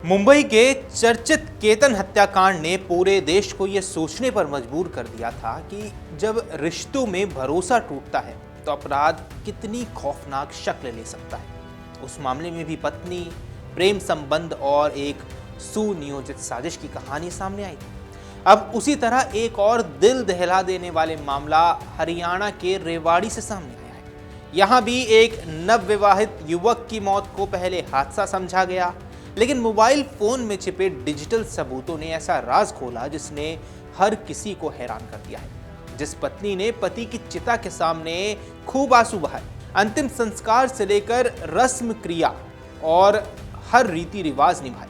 मुंबई के चर्चित केतन हत्याकांड ने पूरे देश को यह सोचने पर मजबूर कर दिया था कि जब रिश्तों में भरोसा टूटता है तो अपराध कितनी खौफनाक शक्ल ले सकता है। उस मामले में भी पत्नी, प्रेम संबंध और एक सुनियोजित साजिश की कहानी सामने आई। अब उसी तरह एक और दिल दहला देने वाले मामला हरियाणा के रेवाड़ी से सामने आया है। यहाँ भी एक नवविवाहित युवक की मौत को पहले हादसा समझा गया, लेकिन मोबाइल फोन में छिपे डिजिटल सबूतों ने ऐसा राज खोला जिसने हर किसी को हैरान कर दिया है। जिस पत्नी ने पति की चिता के सामने खूब आंसू बहाए, अंतिम संस्कार से लेकर रस्म क्रिया और हर रीति रिवाज निभाए,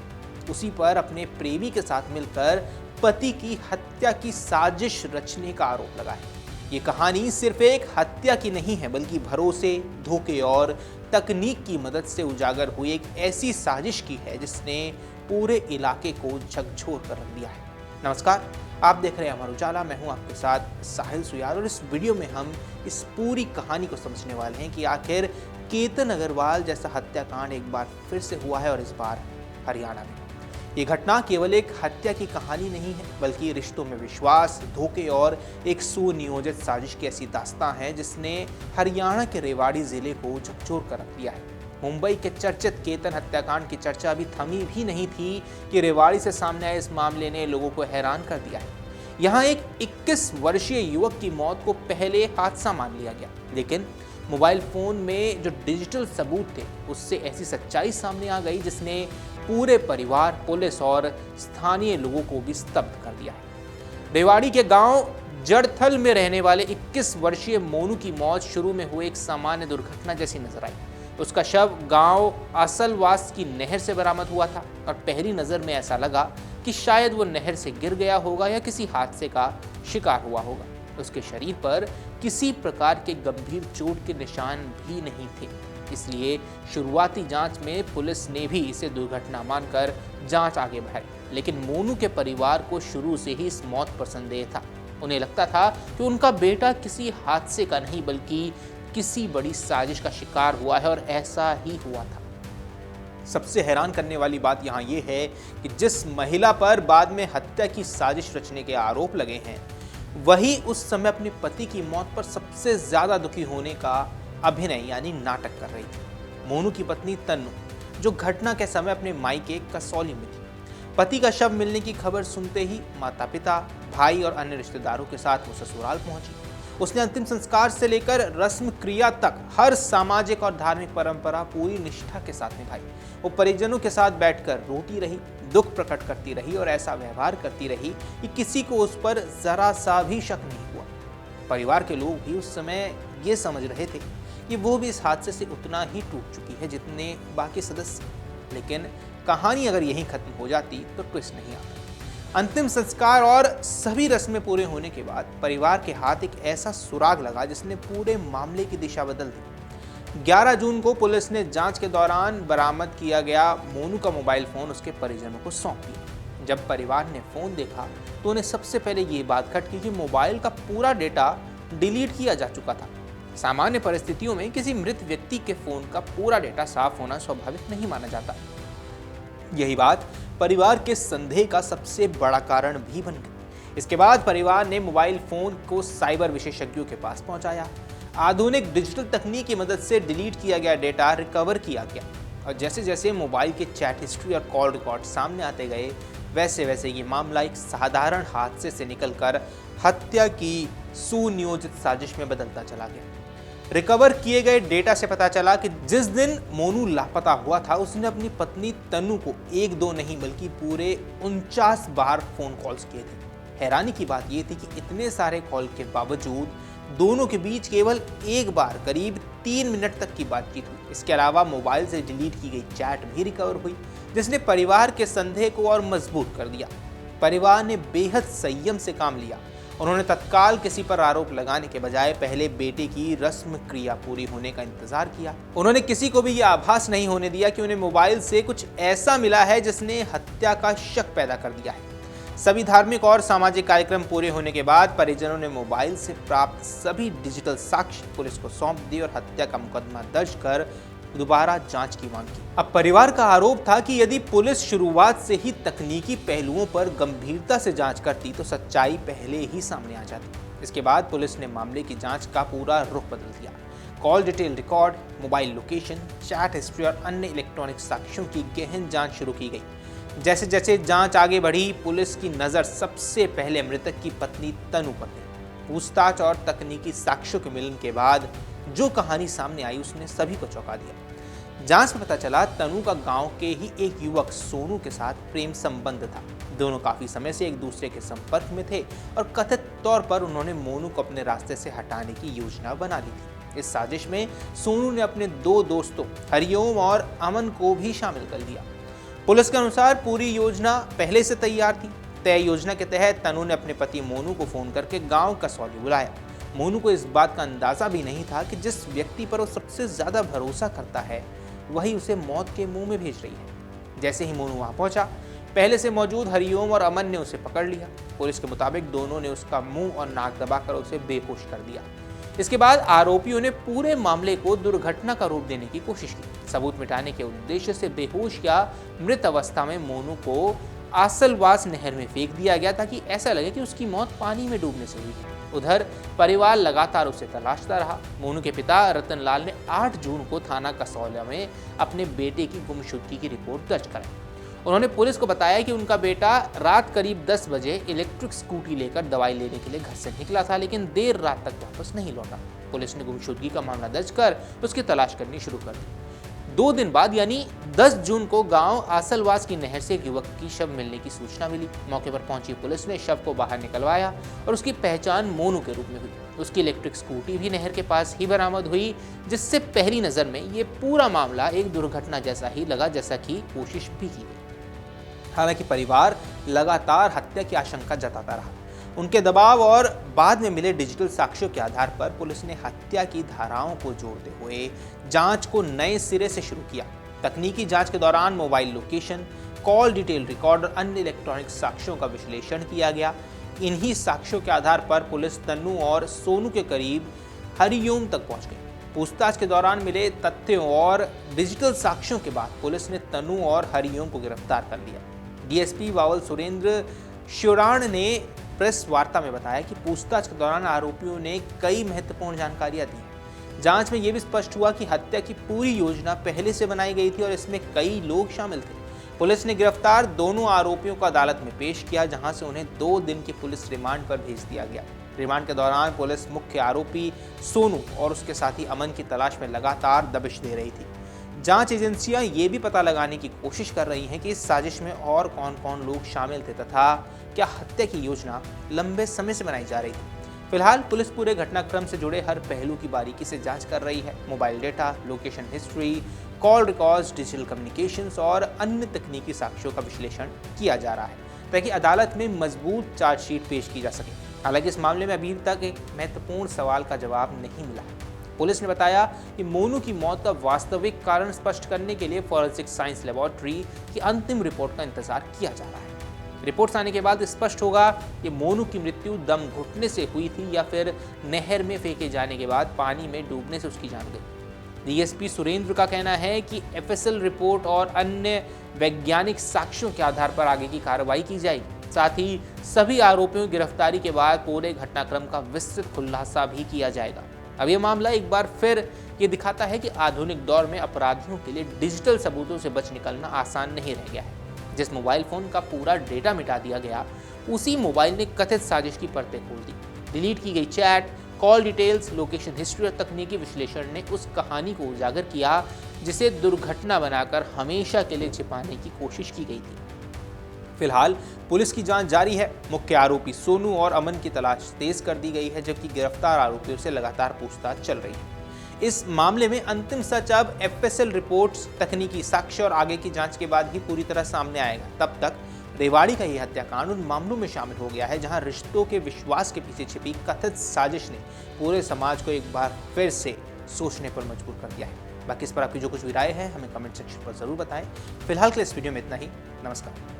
उसी पर अपने प्रेमी के साथ मिलकर पति की हत्या की साजिश रचने का आरोप लगा है। ये कहानी सिर्फ एक हत्या की नहीं है, बल्कि भरोसे, धोखे और तकनीक की मदद से उजागर हुई एक ऐसी साजिश की है जिसने पूरे इलाके को झकझोर कर रख दिया है। नमस्कार, आप देख रहे हैं अमर उजाला। मैं हूं आपके साथ साहिल सुयार और इस वीडियो में हम इस पूरी कहानी को समझने वाले हैं कि आखिर केतन अग्रवाल जैसा हत्याकांड एक बार फिर से हुआ है और इस बार हरियाणा में। ये घटना केवल एक हत्या की कहानी नहीं है, बल्कि रिश्तों में विश्वास, धोखे और एक सुनियोजित साजिश की ऐसी दास्तां है जिसने हरियाणा के रेवाड़ी जिले को झकझोर कर रख दिया है। मुंबई के चर्चित केतन हत्याकांड की चर्चा अभी थमी भी नहीं थी कि रेवाड़ी से सामने आए इस मामले ने लोगों को हैरान कर दिया है। यहाँ एक 21 वर्षीय युवक की मौत को पहले हादसा मान लिया गया, लेकिन मोबाइल फोन में जो डिजिटल सबूत थे उससे ऐसी सच्चाई सामने आ गई जिसने पूरे परिवार, पुलिस और स्थानीय लोगों को भी स्तब्ध कर दिया है। रेवाड़ी के गांव जड़थल में रहने वाले 21 वर्षीय मोनू की मौत शुरू में हुई एक सामान्य दुर्घटना जैसी नजर आई। उसका शव गांव असलवास की नहर से बरामद हुआ था और पहली नजर में ऐसा लगा कि शायद वो नहर से गिर गया होगा या किसी हादसे का शिकार हुआ होगा। उसके शरीर पर किसी प्रकार के गंभीर चोट के निशान भी नहीं थे, इसलिए शुरुआती जांच में पुलिस ने भी इसे दुर्घटना मानकर जांच आगे बढ़ाई। लेकिन मोनू के परिवार को शुरू से ही इस मौत पर संदेह था। उन्हें लगता था कि उनका बेटा किसी हादसे का नहीं बल्कि किसी बड़ी साजिश का शिकार हुआ है और ऐसा ही हुआ था। सबसे हैरान करने वाली बात यहाँ ये है कि जिस महिला पर बाद में हत्या की साजिश रचने के आरोप लगे हैं, वही उस समय अपने पति की मौत पर सबसे ज्यादा दुखी होने का अभिनय यानी नाटक कर रही थी। मोनू की पत्नी तन्नू, जो घटना के समय अपने मायके कसौली में थी, पति का शव मिलने की खबर सुनते ही माता पिता, भाई और अन्य रिश्तेदारों के साथ वो ससुराल पहुंची। उसने अंतिम संस्कार से लेकर रस्म क्रिया तक हर सामाजिक और धार्मिक परंपरा पूरी निष्ठा के साथ निभाई। वो परिजनों के साथ बैठकर रोती रही, दुख प्रकट करती रही और ऐसा व्यवहार करती रही कि किसी को उस पर जरा सा भी शक नहीं हुआ। परिवार के लोग भी उस समय ये समझ रहे थे कि वो भी इस हादसे से उतना ही टूट चुकी है जितने बाकी सदस्य। लेकिन कहानी अगर यहीं खत्म हो जाती तो ट्विस्ट नहीं आता। अंतिम संस्कार और सभी रस्में पूरे होने के बाद परिवार के हाथ एक ऐसा सुराग लगा जिसने पूरे मामले की दिशा बदल दी। 11 जून को पुलिस ने जांच के दौरान बरामद किया गया मोनू का मोबाइल फोन उसके परिजनों को सौंप दिया। जब परिवार ने फोन देखा तो उन्हें सबसे पहले ये बात खटकी कि मोबाइल का पूरा डेटा डिलीट किया जा चुका था। सामान्य परिस्थितियों में किसी मृत व्यक्ति के फोन का पूरा डेटा साफ होना स्वाभाविक नहीं माना जाता। यही बात परिवार के संदेह का सबसे बड़ा कारण भी बन गई। इसके बाद परिवार ने मोबाइल फोन को साइबर विशेषज्ञों के पास पहुंचाया। आधुनिक डिजिटल तकनीक की मदद से डिलीट किया गया डेटा रिकवर किया गया और जैसे जैसे मोबाइल के चैट हिस्ट्री और कॉल रिकॉर्ड सामने आते गए, वैसे वैसे ये मामला एक साधारण हादसे से निकलकर हत्या की सुनियोजित साजिश में बदलता चला गया। रिकवर किए गए डेटा से पता चला कि जिस दिन मोनू लापता हुआ था उसने अपनी पत्नी तन्नू को 1-2 नहीं बल्कि पूरे 49 बार फोन कॉल्स किए थे। हैरानी की बात यह थी कि इतने सारे कॉल के बावजूद दोनों के बीच केवल एक बार करीब 3 मिनट तक की बातचीत हुई। इसके अलावा मोबाइल से डिलीट की गई चैट भी रिकवर हुई, जिसने परिवार के संदेह को और मजबूत कर दिया। परिवार ने बेहद संयम से काम लिया। उन्होंने तत्काल किसी पर आरोप लगाने के बजाय पहले बेटे की रस्म क्रिया पूरी होने का इंतजार किया। उन्होंने किसी को भी यह आभास नहीं होने दिया कि उन्हें मोबाइल से कुछ ऐसा मिला है जिसने हत्या का शक पैदा कर दिया है। सभी धार्मिक और सामाजिक कार्यक्रम पूरे होने के बाद परिजनों ने मोबाइल से प्राप्त सभी डिजिटल साक्ष्य पुलिस को सौंप दिए और हत्या का मुकदमा दर्ज कर दोबारा जांच की मांग की। अब परिवार का आरोप था कि यदि पुलिस शुरुआत से ही तकनीकी पहलुओं पर गंभीरता से जांच करती तो सच्चाई पहले ही सामने आ जाती। इसके बाद पुलिस ने मामले की जांच का पूरा रुख बदल दिया। Call detail record, mobile location, chat history और अन्य इलेक्ट्रॉनिक साक्ष्यों की गहन जांच शुरू की गई। जैसे जैसे जांच आगे बढ़ी, पुलिस की नजर सबसे पहले मृतक की पत्नी तनु पर गई। पूछताछ और तकनीकी साक्ष्यों के मिलन के बाद जो कहानी सामने आई उसने सभी को चौंका दिया। जांच में पता चला तनु का गांव के ही एक युवक सोनू के साथ प्रेम संबंध था। दोनों काफी समय से एक दूसरे के संपर्क में थे और कथित तौर पर उन्होंने मोनू को अपने रास्ते से हटाने की योजना बना ली थी। इस साजिश में सोनू ने अपने दो दोस्तों हरिओम और अमन को भी शामिल कर लिया। पुलिस के अनुसार पूरी योजना पहले से तैयार थी। तय योजना के तहत तनु ने अपने पति मोनू को फोन करके गांव कसौली बुलाया। मोनू को इस बात का अंदाजा भी नहीं था कि जिस व्यक्ति पर वो सबसे ज्यादा भरोसा करता है वही उसे मौत के मुंह में भेज रही है। जैसे ही मोनू वहां पहुंचा, पहले से मौजूद हरिओम और अमन ने उसे पकड़ लिया। पुलिस के मुताबिक दोनों ने उसका मुंह और नाक दबाकर उसे बेहोश कर दिया। इसके बाद आरोपियों ने पूरे मामले को दुर्घटना का रूप देने की कोशिश की। सबूत मिटाने के उद्देश्य से बेहोश या मृत अवस्था में मोनू को आसलवास नहर में फेंक दिया गया ताकि ऐसा लगे कि उसकी मौत पानी में डूबने से हुई। उधर परिवार लगातार उसे तलाशता रहा। मोनू के पिता रतनलाल ने 8 जून को थाना कसौला में अपने बेटे की गुमशुदगी की रिपोर्ट दर्ज कराई। उन्होंने पुलिस को बताया कि उनका बेटा रात करीब 10 बजे इलेक्ट्रिक स्कूटी लेकर दवाई लेने के लिए घर से निकला था, लेकिन देर रात तक वापस नहीं लौटा। पुलिस ने गुमशुदगी का मामला दर्ज कर उसकी तलाश करनी शुरू कर दी। 2 दिन बाद यानी 10 जून को गांव आसलवास की नहर से एक युवक की शव मिलने की सूचना मिली। मौके पर पहुंची पुलिस ने शव को बाहर निकलवाया और उसकी पहचान मोनू के रूप में हुई। उसकी इलेक्ट्रिक स्कूटी भी नहर के पास ही बरामद हुई, जिससे पहली नजर में ये पूरा मामला एक दुर्घटना जैसा ही लगा, जैसा कि कोशिश भी की गई। हालांकि परिवार लगातार हत्या की आशंका जताता रहा। उनके दबाव और बाद में मिले डिजिटल साक्ष्यों के आधार पर पुलिस ने हत्या की धाराओं को जोड़ते हुए जांच को नए सिरे से शुरू किया। तकनीकी जांच के दौरान mobile location, call detail record और अन्य इलेक्ट्रॉनिक साक्ष्यों का विश्लेषण किया गया। इन्हीं साक्ष्यों के आधार पर पुलिस तन्नू और सोनू के करीब हरिओम तक पहुंच गई। पूछताछ के दौरान मिले तथ्यों और डिजिटल साक्ष्यों के बाद पुलिस ने तन्नू और हरिओम को गिरफ्तार कर लिया। डीएसपी वावल सुरेंद्र श्योराण ने प्रेस वार्ता में बताया कि पूछताछ के दौरान आरोपियों ने कई महत्वपूर्ण जानकारियां दी। जांच में यह भी स्पष्ट हुआ कि हत्या की पूरी योजना पहले से बनाई गई थी और इसमें कई लोग शामिल थे। पुलिस ने गिरफ्तार दोनों आरोपियों को अदालत में पेश किया, जहां से उन्हें 2 दिन की पुलिस रिमांड पर भेज दिया गया। रिमांड के दौरान पुलिस मुख्य आरोपी सोनू और उसके साथी अमन की तलाश में लगातार दबिश दे रही थी। जांच एजेंसियां ये भी पता लगाने की कोशिश कर रही हैं कि इस साजिश में और कौन कौन लोग शामिल थे तथा क्या हत्या की योजना लंबे समय से बनाई जा रही थी। फिलहाल पुलिस पूरे घटनाक्रम से जुड़े हर पहलू की बारीकी से जांच कर रही है। Mobile data, location history, call records, digital communications और अन्य तकनीकी साक्ष्यों का विश्लेषण किया जा रहा है ताकि अदालत में मजबूत चार्जशीट पेश की जा सके। हालांकि इस मामले में अभी तक एक महत्वपूर्ण सवाल का जवाब नहीं मिला है। पुलिस ने बताया कि मोनू की मौत का वास्तविक कारण स्पष्ट करने के लिए फॉरेंसिक साइंस लेबोरेटरी की अंतिम रिपोर्ट का इंतजार किया जा रहा है। रिपोर्ट्स आने के बाद स्पष्ट होगा कि मोनू की मृत्यु दम घुटने से हुई थी या फिर नहर में फेंके जाने के बाद पानी में डूबने से उसकी जान गई। डीएसपी सुरेंद्र का कहना है कि एफएसएल रिपोर्ट और अन्य वैज्ञानिक साक्ष्यों के आधार पर आगे की कार्रवाई की जाएगी। साथ ही सभी आरोपियों की गिरफ्तारी के बाद पूरे घटनाक्रम का विस्तृत खुलासा भी किया जाएगा। अब यह मामला एक बार फिर ये दिखाता है कि आधुनिक दौर में अपराधियों के लिए डिजिटल सबूतों से बच निकलना आसान नहीं रह गया है। जिस मोबाइल फोन का पूरा डेटा मिटा दिया गया, उसी मोबाइल ने कथित साजिश की परतें खोल दी। डिलीट की गई chat, call details, location history और तकनीकी विश्लेषण ने उस कहानी को उजागर किया जिसे दुर्घटना बनाकर हमेशा के लिए छिपाने की कोशिश की गई थी। फिलहाल पुलिस की जांच जारी है। मुख्य आरोपी सोनू और अमन की तलाश तेज कर दी गई है, जबकि गिरफ्तार आरोपियों से लगातार पूछताछ चल रही है। इस मामले में अंतिम सच अब एफएसएल रिपोर्ट्स, तकनीकी साक्ष्य और आगे की जांच के बाद ही पूरी तरह सामने आएगा। तब तक रेवाड़ी का यह हत्याकांड उन मामलों में शामिल हो गया है जहां रिश्तों के विश्वास के पीछे छिपी कथित साजिश ने पूरे समाज को एक बार फिर से सोचने पर मजबूर कर दिया है। बाकी इस पर आपकी जो कुछ भी राय है हमें कमेंट सेक्शन पर जरूर बताएं। फिलहाल के इस वीडियो में इतना ही। नमस्कार।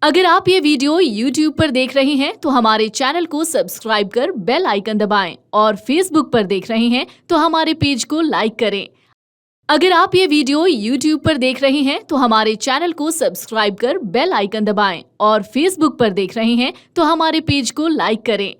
अगर आप ये वीडियो YouTube पर देख रहे हैं तो हमारे चैनल को सब्सक्राइब कर बेल आइकन दबाएं और Facebook पर देख रहे हैं तो हमारे पेज को लाइक करें। अगर आप ये वीडियो YouTube पर देख रहे हैं तो हमारे चैनल को सब्सक्राइब कर बेल आइकन दबाएं और Facebook पर देख रहे हैं तो हमारे पेज को लाइक करें।